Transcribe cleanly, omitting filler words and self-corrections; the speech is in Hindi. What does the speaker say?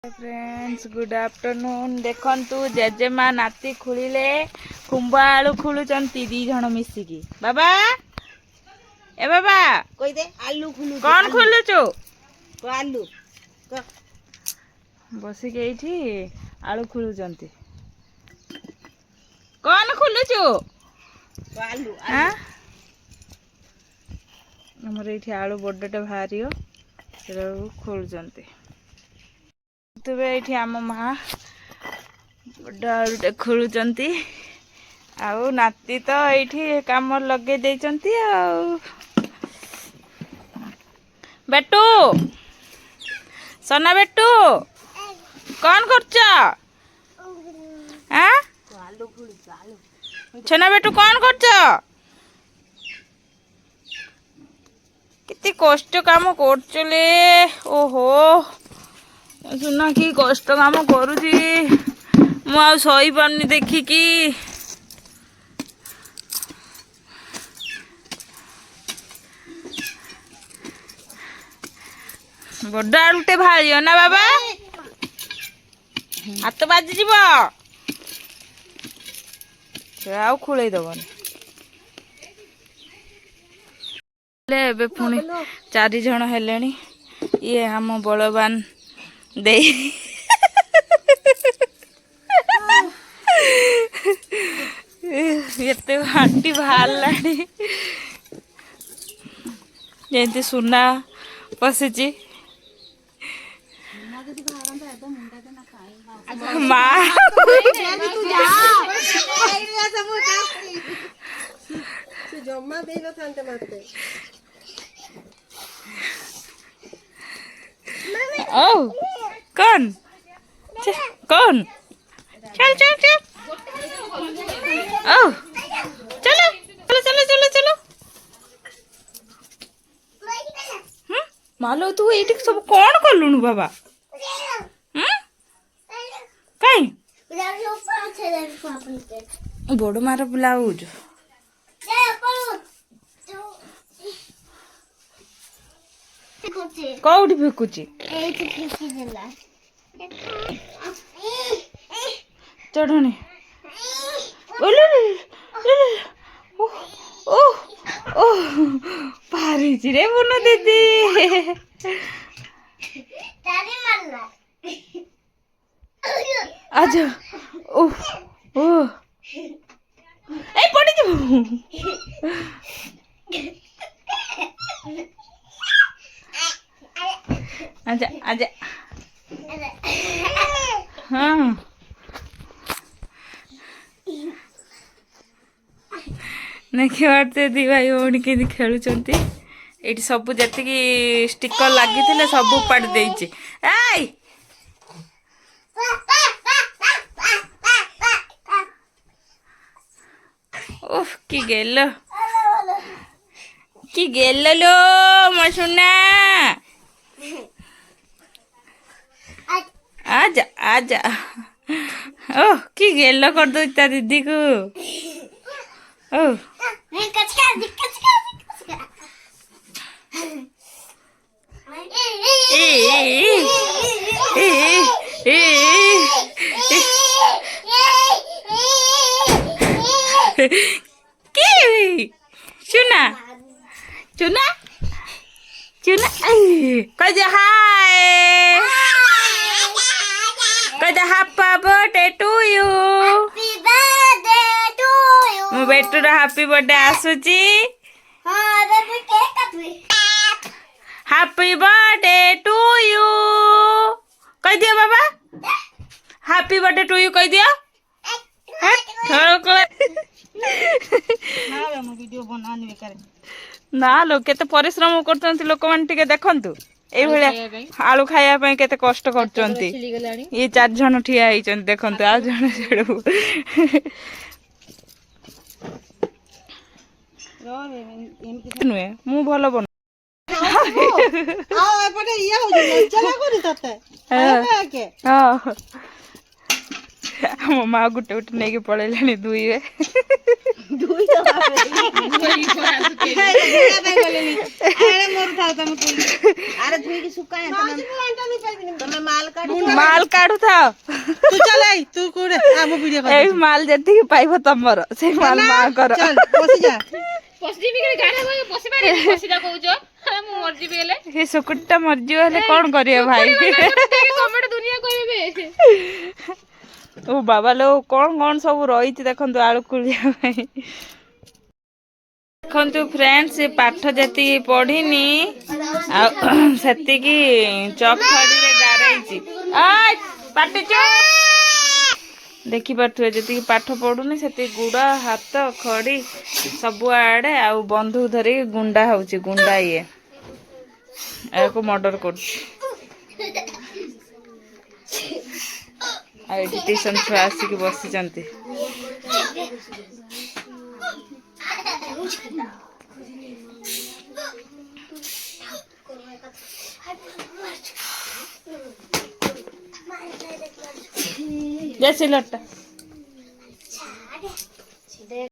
फ्रेंड्स गुड आफ्टरनून देखंतु जेजेमा नाती खुलिले कुंभ आलू खुलुचंती दी जण मिसिकी बाबा ए बाबा कोई दे आलू खुलु कौन खुलुचु को आलू को बसी के एठी आलू खुलुचंती कौन खुलुचु को आलू हां हमर एठी आलू बड्डटे भारियो सेरा खुलुचंती तुबे एठी आम माँ बड़ा आलूटे खोलुचंती आउ नाती तो एठी काम लगे देचंती आउ बेटू सोना बेटू कौन करछ हां आलू खुलु आलू सोना बेटू कौन करछ कितनी कष्ट काम करचले ओहो सुना कि कष्ट काम करुची मु आ सही पारनी देखिकी बड़ आलुटे भाई ना बाबा हाथ बाजी जीव आउ खुलई दबनी एबे पुणी 4 जण हेलेनी ये हम बलवान दे एते हाटी बाहरलानी जयंती सुना पशिची माँ जम्मा दे न थांते मारते ओ कौन कौन चल चल चल ओ चलो चलो चलो चलो चलो मालो तू ये सब कौन कलुनु बाबा कहीं बड़ मार ब्लाउज कौटी फेकुची चढ़नी पारी रे बुनु दीदी आजा ओह ओह ए पड़ी जाऊ आजा आजा हाँ देखते दी भाई भौणी के खेलुंट ये सब जी स्टिकर लगी सब उपाड़ देइछि ओह की गेल लो मो सुना आजा आजा ओह की गेल कर दो ता दीदी को ओह चुना चुना चुना कह दे हाय कह दे हैप्पी बर्थडे टू यू मो बेटू हैप्पी बर्थडे आसुची हैप्पी बर्थडे टू यू कह दियो बाबा हैप्पी बर्थडे टू यू कह दियो ना लो केते परिश्रम करछंती लोक मान टिके देखंतु ए भलिया आलू खाया पय केते कष्ट करछंती ये 4 जण ठिया हिचंती देखंतु आ जण छेडू नुए मु भलो बन आ एपटे इया हो चला करी तते के हां ଆମ ମା ଗୋଟେ ଗୋଟେ ନେଇକି ପଳେଇଲାଣି ଦୁଇରେ। ମାଲ କାଢୁଥାଅ। ଏଇ ମାଲ ଯେତିକି ପାଇବ ତମର ସେଇ ମାଲ ମାଙ୍କର। ସେ ଶୁକୁଟିଟା ମରିଯିବ ହେଲେ କଣ କରିବ ଭାଇ? ଓ ବାବା ଲୋ କଣ କଣ ସବୁ ରହିଛି ଦେଖନ୍ତୁ ଆଳୁ ଖୋଳିବା ପାଇଁ। ଦେଖନ୍ତୁ ଫ୍ରେଣ୍ଡ ସେ ପାଠ ଯେତିକି ପଢିନି ଆଉ ସେତିକି ଚକଖଡିରେ ଗାରେଇଛି। ଦେଖିପାରୁଥିବେ ଯେତିକି ପାଠ ପଢୁନି ସେତିକି ଗୁଡ ହାତ ଖଡି ସବୁଆଡେ ଆଉ ବନ୍ଧୁକ ଧରିକି ଗୁଣ୍ଡା ହଉଛି ଗୁଣ୍ଡା ଇଏ ଏହାକୁ ମର୍ଡର କରୁଛି। ଆଉ ଏଠି ଟିଉସନ ଛୁଆ ଆସିକି ବସିଛନ୍ତି। ଜୟ ଶ୍ରୀ ଲଟା